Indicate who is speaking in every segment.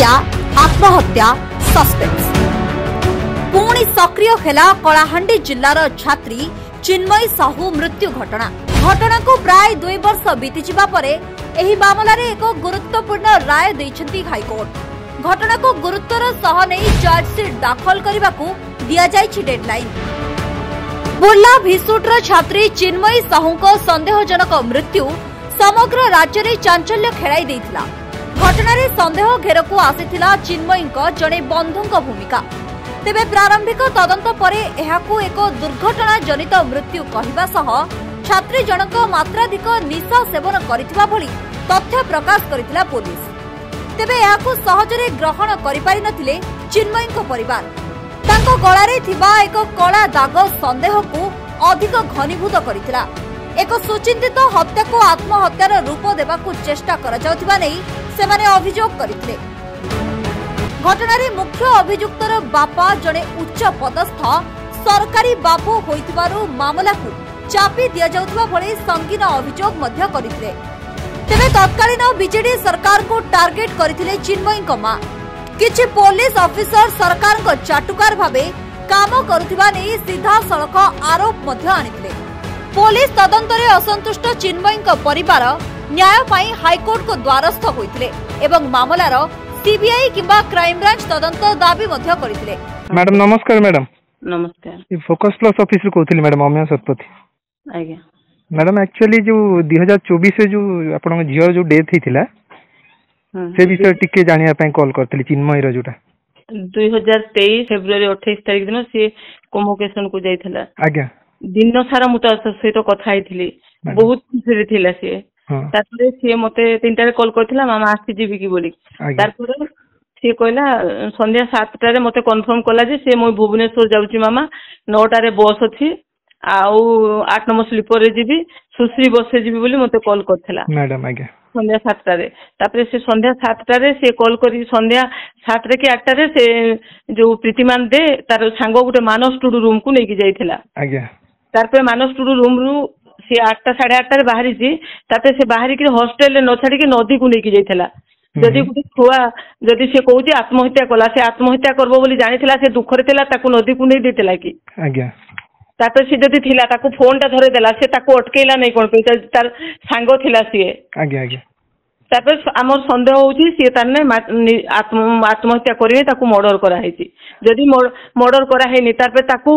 Speaker 1: हत्या आत्महत्या सस्पेंस पुणी सक्रिय हेला कलाहांडी जिल्लार छात्री चिन्मयी साहू मृत्यु घटना को प्राय 2 वर्ष बीतीजिबा परे एही मामलार एक गुरुत्वपूर्ण राय दैछंती हाईकोर्ट। घटना को गुरुत्वर सह नहीं चार्जसीट दाखल करने को दिया जायछि डेडलाइन। बुर्ला भिसुट्र छात्री चिन्मयी साहू को संदेहजनक मृत्यु समग्र राज्य में चांचल्य खेलाई देइथिला। घटनारे संदेह घेर को आसीथिला चिन्मयी जड़े बंधुक भूमिका। तेबे प्रारंभिक तदंत परे एहाकू एक दुर्घटना जनित मृत्यु कहवा सह छात्री जनक मात्राधिक निशा सेवन करिथिबा भली तथ्य प्रकाश करिथिला पुलिस। तेबे एहाकू सहजरे ग्रहण करि पारि नथिले चिन्मयी परिवार। तांको गळारे थिबा एक कला दाग संदेह को अधिक घनीभूत करिथिला। एक सुचिंतित हत्या को आत्महत्यार रूप देबाकू चेष्टा करा जाउथिबा नै सेमाने अभियोग करिथिले। घटनारे मुख्य अभियुक्तर बापा जड़े उच्च पदस्थ सरकारी बाबू होइथिबारु मामला को चापी दिया जाउथिबा भली संगीन अभियोग मध्य करिथिले। तेबे तत्कालीन बीजेडी सरकार को टार्गेट करिथिले चिन्मयी मां। किछि पुलिस ऑफिसर सरकार को चाटुकार भाबे काम करुथिबा नै सीधा सड़क आरोप मध्य आनिथिले। पुलिस तदंतरे असंतुष्ट चिन्मयी परिवार न्याय पाई हाईकोर्ट को द्वारस्थ होइथिले एवं मामलार सीबीआई किंबा क्राइम ब्रांच तदंत दाबी मध्य करथिले।
Speaker 2: मैडम नमस्कार। मैडम
Speaker 3: नमस्कार।
Speaker 2: ये फोकस प्लस ऑफिस रे कहथिले मैडम अम्या सतपथी।
Speaker 3: आज्ञा
Speaker 2: मैडम एक्चुअली जो 2024 जो आपन झियो जो डेथ हिथिला से विषय टिके जानिया पय कॉल करथिले चिन्मयी रो जोटा
Speaker 3: 2023 फेब्रुआरी 28 तारिख दिन से कन्वोकेशन को जाइथिला।
Speaker 2: आज्ञा दिन
Speaker 3: सारा मुता सहित कथा आइथिली बहुत खुशी रे थिला से। तारपरे से मते 3टारे कॉल करथिला मामा आसी जीवी की बोली। तारपरे से कहला संध्या 7टारे मते कंफर्म कला जे से मो भुवनेश्वर जाउची मामा 9टारे बस अछि आउ 8 नंबर स्लीपर रे जीवी सुश्री बस से जीवी बोली मते कॉल करथिला
Speaker 2: मैडम। आज्ञा
Speaker 3: संध्या 7टारे तापरे से संध्या 7टारे से कॉल करी संध्या 7 रे कि 8टारे से जो प्रीतिमान दे तार सांगो गुटे मानस टुडू रूम को नेकी जाइथिला।
Speaker 2: आज्ञा
Speaker 3: तारपरे मानस टुडू रूम रु से 8टा 8:30 बाहरी तापे से बाहरी कि हॉस्टेल न छाड़ी कि नदी को लेके जाइथिला। जदि गुटे छुआ जदि से कहूची आत्महत्या कला से आत्महत्या करबो बोली जानिथिला से दुख रे थिला ताकू नदी को नै देथिला कि।
Speaker 2: आज्ञा
Speaker 3: तापे से जदि थिला ताकू फोन टा धरे देला से ताकू अटकेला नै कोन पे तार सांगो थिला सिए।
Speaker 2: आज्ञा आज्ञा
Speaker 3: तापे हमर संदेह होची से तारने आत्महत्या करिवे ताकू मर्डर करा हेची। जदि मर्डर करा हेनी तारपे ताकू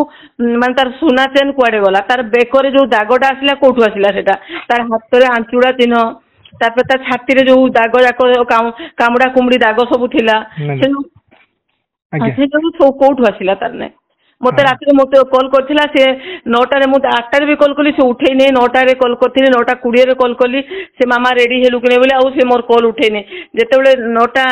Speaker 3: मान तार सोना चेन कुआडे गला तार बेकरे जो दागटा आसिला कोठु आसिला सेटा तार हाथ रे आंचुडा चिन्ह तारपे तार छाती रे जो दाग जाको कामुडा कुमड़ी दाग सब थिला से जो कोठु आसिला तारने मते रात मते कॉल करथिला से 9टारे मु 8टारे भी कॉल कली से उठेई नै 9टारे कॉल करथिनी 9:20 रे कॉल कली से मामा रेडी हेलु कि नै बोले आ से मोर कॉल उठेई नै जेतेबेले 9टा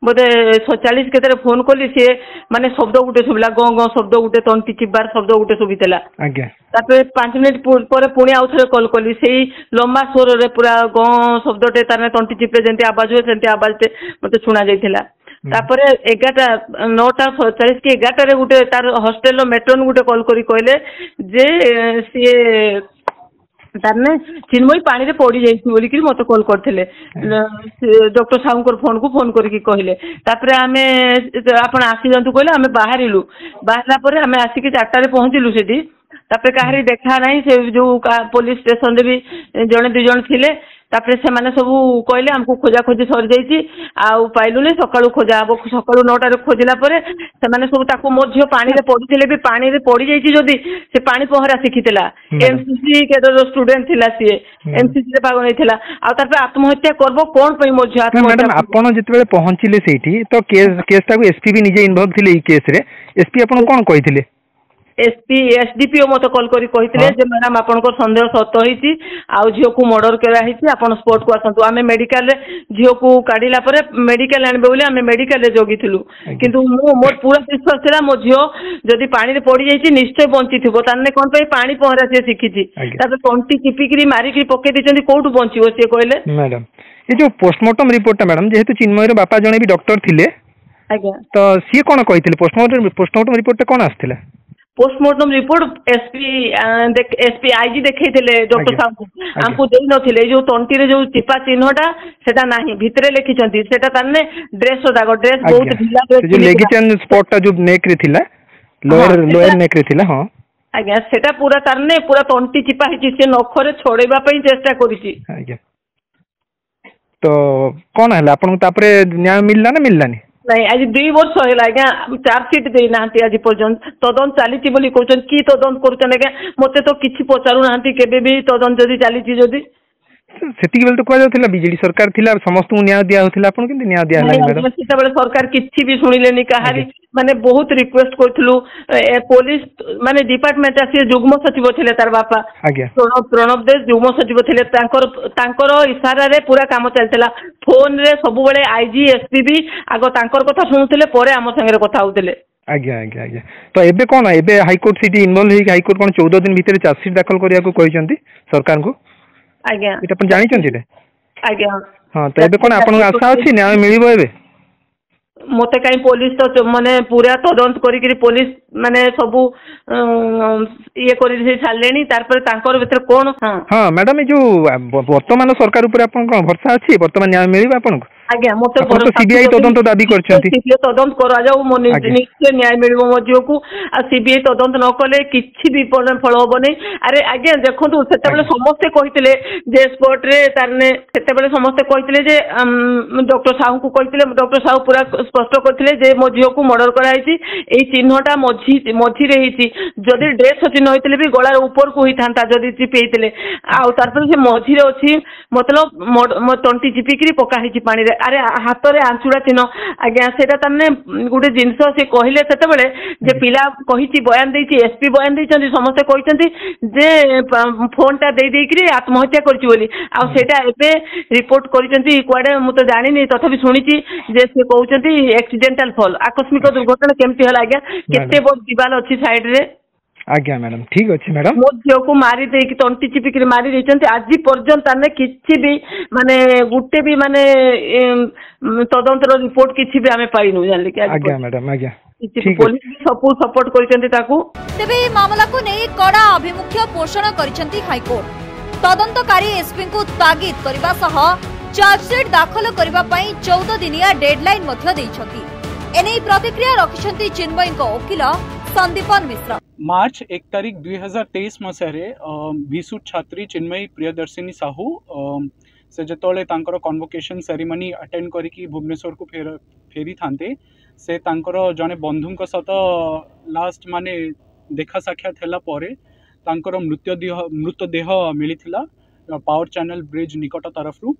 Speaker 3: मते 47 केतरे फोन कली से माने शब्द गुटे सुबिला ग ग शब्द गुटे तंती चिबार शब्द गुटे सुबितला। आज्ञा तापे 5 मिनिट परे पुणी आउथरे कॉल कली सेही लंबा स्वर रे पूरा ग शब्दटे ताने तंती चिपे जेंती आवाज होय सेंती आवाजते मते सुना जाइथिला। तापरे 9:40 कि 11टारे गुटे तार हॉस्टेल मेट्रोन गुटे कॉल करी कहले जे सी तारने चिन्मयी पानी रे पड़ी जाइछि बोली कि मते कॉल करथिले डॉक्टर साहू फोन को फोन करी कहले। तापरे आमे आपण आसी जंतु कहले आमे बाहरिलु बाहरला परे आमे आसी कि 4टारे पहुंचिलु सेठी। तापरे काहरी देखा नाही से जो पुलिस स्टेशन रे भी जणे 2 जण थिले। तापरे से माने सब कहले हमको खोजा खोजी सर जाइछि आउ पाइलु नै सकाळु खोजा अब सकाळु 9टारे खोजिला परे से माने सब ताको मोझियो पानी रे पड़िथिले भी पानी रे पड़ी जाइछि जदी से पानी पहरा सिखितला एमसीसी केडर स्टूडेंट थिला सी एमसीसी रे भाग नैथिला आ तारपे आत्महत्या करबो कोन पई मोझियो आत्महत्या। मैडम
Speaker 2: आपण जेतेबेले पहुंचिले सेठी तो केस टाको एसपी भी निजे इन्वॉल्व थिले ई केस रे एसपी आपण कोन कहिथिले?
Speaker 3: एसपी एसडीपीओ मत कॉल करी कहिथिले जे मैडम आपनको संदेह सत होईची आ झियो को मर्डर करा हिची आपण स्पॉट को आसंतु आमे मेडिकल रे झियो को काढिला परे मेडिकल आनबे बोली आमे मेडिकल रे जोगिथिलु किंतु मोर पूरा विश्वास थिला मो झियो जदी पानी रे पड़ी जाईची निश्चय बंची थिबो ताने कोन पे पानी पहरा से सिखिची ताबे टंटी चिपिकरी मारी की पके दिचंदी कोठु बंचीबो से कहले।
Speaker 2: मैडम ये जो पोस्टमार्टम रिपोर्ट मैडम जेहेतु चिन्मयी रो बापा जणे भी डॉक्टर थिले। आज्ञा तो सी कोन कहिथिले पोस्टमार्टम रिपोर्ट कोन आस्थिला?
Speaker 3: पोस्टमार्टम रिपोर्ट एसपी आईजी देखैथिले डॉक्टर साहब हमको देई नथिले जो तंटी रे जो चिपा चिन्हटा सेटा नाही भितरे लिखिचंती सेटा तन्ने ड्रेस दाग ड्रेस बहुत ढिला ड्रेस
Speaker 2: जो लेगिचन स्पॉट टा जो नेक रे थिला लोअर नेक रे थिला हां
Speaker 3: आज्ञा सेटा पूरा तन्ने पूरा तंटी चिपा हिची से नखरे छोड़ेबा पई चेष्टा करिची
Speaker 2: आज्ञा तो कोन हला आपन तापरे न्याय मिलला ना मिललानी
Speaker 3: नहीं आज 2 वर्ष है आज्ञा चार्जसीट दे ना आज पर्यंत तदंत चली बोली कहते कि तदंत करुचन आज्ञा मत तो किसी पचारू ना केबे भी तदंत जदि चली जदि
Speaker 2: सेतिक बेल तो कह जाउथिला बीजेडी सरकार थिला समस्त न्याय दिया होथिला आपन किंतु न्याय दिया नाही मैडम
Speaker 3: सेता बेले सरकार किछि भी सुनिलेनी कहारी माने बहुत रिक्वेस्ट करथलु पुलिस माने डिपार्टमेंट आसी जुग्म सचिव थिले तार बापा प्रणब देश जुग्म सचिव थिले तांकर इशारा रे पूरा काम चलतला फोन रे सब बेले आईजी एसपी भी आगो तांकर कथा सुनुथिले परे हम संगे कथा होथिले
Speaker 2: आज्ञा आज्ञा आज्ञा तो एबे कोन एबे हाई कोर्ट सिटी इन्वॉल्व हे हाई कोर्ट कोन 14 दिन भीतर चार्जशीट दाखल करिया को कहिसंती सरकार को
Speaker 3: आज्ञा
Speaker 2: एटा अपन जानि चंती रे
Speaker 3: आज्ञा
Speaker 2: हां तो एबे कोन आपन आशा अछि न्याय मिलिबो एबे
Speaker 3: मते कहीं पुलिस तो माने पूरा तदंत करी पुलिस माने सबू ये करी छाड़लेनी तारपर तांकर भीतर कोन
Speaker 2: हां मैडम ए जो वर्तमान सरकार ऊपर आपन कोन भरोसा अछि वर्तमान न्याय मिलिबो आपन
Speaker 3: आज्ञा मते
Speaker 2: सीबीआई तदंत दाबी करछंती
Speaker 3: सीबीआई तदंत करा जाऊ मो निश्चय न्याय मिलिबो मजियो को आ सीबीआई तदंत न कले किछि भी फल होबनी अरे आज्ञा देखंतु सेते बेले समस्त कहितले जे स्पॉट रे तारने सेते बेले समस्त कहितले जे डॉक्टर साहू को कहितले डॉक्टर साहू पूरा स्पष्ट करथिले जे मजियो को मर्डर कराइछि एई चिन्हटा मझी रे हिछि जदि ड्रेस चिन्ह होइतले भी गळार ऊपर को हिथांता जदि चिपेइतले आ तारपर से मझी रे अछि मतलब तंटी चिपिकरी पका हिछि पानी रे अरे हाथ रे आंचुड़ा चिन्ह आज्ञा सेटा तन्ने गुटे जिंस से कहले सेते बेले जे पिला कहिछि बयान देछि एसपी बयान देछन्ति समस्त कहिसन्ति जे फोन टा दे देकरी आत्महत्या करछि बोली आ सेटा एबे रिपोर्ट करिसन्ति कुआडे मु तो जानिनी तथापि सुनिछि जे से कहउछन्ति एक्सीडेंटल फॉल आकस्मिक दुर्घटना केमति हला आज्ञा केते बड़ दीवाल अछि साइड रे
Speaker 2: आज्ञा मैडम ठीक अछि मैडम
Speaker 3: मो झियो को मारी दे कि तंटी चिपिकरी मारी देछन्ति आज पर्यंत ताने किछि भी माने गुटे भी माने तदंतर रिपोर्ट किछि भी हमें पाइनु जानले कि
Speaker 2: आज्ञा मैडम आज्ञा
Speaker 3: पुलिस भी सबू सपोर्ट करिसन्ति ताकू
Speaker 1: तेबे मामला को नै कड़ा अभिमुख्य पोषण करिसन्ति हाई कोर्ट तदंतकारी एसपी को तागिद करबा सह चार्जशीट दाखल करबा पई 14 दिनिया डेडलाइन मध्य दैछन्ति एनै प्रतिक्रिया रखिसन्ति चिन्मय को वकील संदीपन मिश्र
Speaker 4: मार्च 1 तारीख 2023 मसीह भिसु छात्री चिन्मयी प्रियदर्शिनी साहू से जतले तांकर कन्वोकेशन सेरेमनी अटेंड करिकी भुवनेश्वर को फेरी थांते से तांकर जने बंधुक सहित लास्ट माने देखा साक्षात हैला परे तांकर मृतदेह मिलिथिला पावर चैनल ब्रिज निकट तरफ रु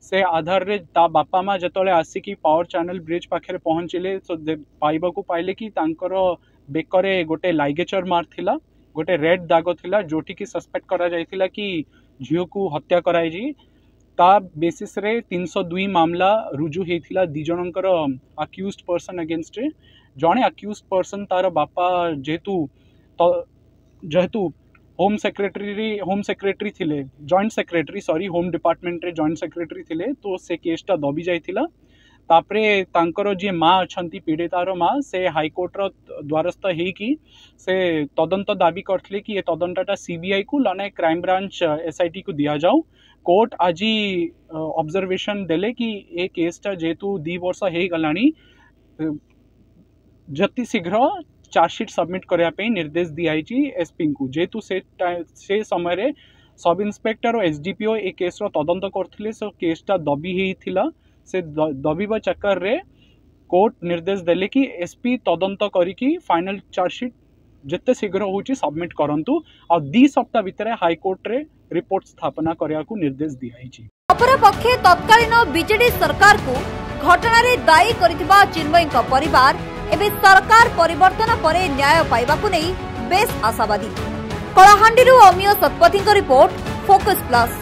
Speaker 4: से आधार रे ता बापा माँ जतले आसिकी पावर चैनल ब्रिज पाखे पहुँचले तो पाइबा को पाइले कि तांकर बेकरे गोटे लाइगेचर मार थिला गोटे रेड दाग थिला जोठी की सस्पेक्ट करा जायथिला कि झियो को हत्या कराई जी ता बेसिस रे 302 मामला रुजु हेथिला दी जनकर अक्यूज्ड पर्सन अगेंस्ट जने अक्यूज्ड पर्सन तार बापा जेहेतु होम सेक्रेटरी थिले joint secretary sorry home department रे जॉइंट सेक्रेटरी थिले तो से केसटा दबी जाइथिला तापरे तांकर जे माँ अछंती पीड़ितार माँ से हाईकोर्ट रो द्वारस्थ हे कि से तदंत दाबी करथिले कि ये तदंतटा सीबीआई को लाने क्राइम ब्रांच एसआईटी को दिया जाऊ कोर्ट आज ऑब्जर्वेशन देले कि ए केसटा जेतु 2 वर्ष हे गलानी जति शीघ्र चार्जशीट सबमिट करया पे निर्देश दियाई एसपी को जेतु से समय रे सब इन्स्पेक्टर और एसडीपीओ ए केस रो तदंत करथिले सो केसटा दबी हेथिला से दबीबा चक्कर रे कोर्ट निर्देश देले कि एसपी तदंत करिकी फाइनल चार्जशीट जिते शीघ्र होची सबमिट करंतु और 2 सप्ताह भितर हाई कोर्ट रे रिपोर्ट स्थापना करिया को निर्देश दियाई
Speaker 1: अपर पक्षे तत्कालीन बीजेडी सरकार को घटना रे दायी करथिबा चिन्मय का परिवार एबे सरकार परिवर्तन परे न्याय पाइबा को नै बेस आशावादी कलाहांडी रु Amiya Satpathy report focus plus.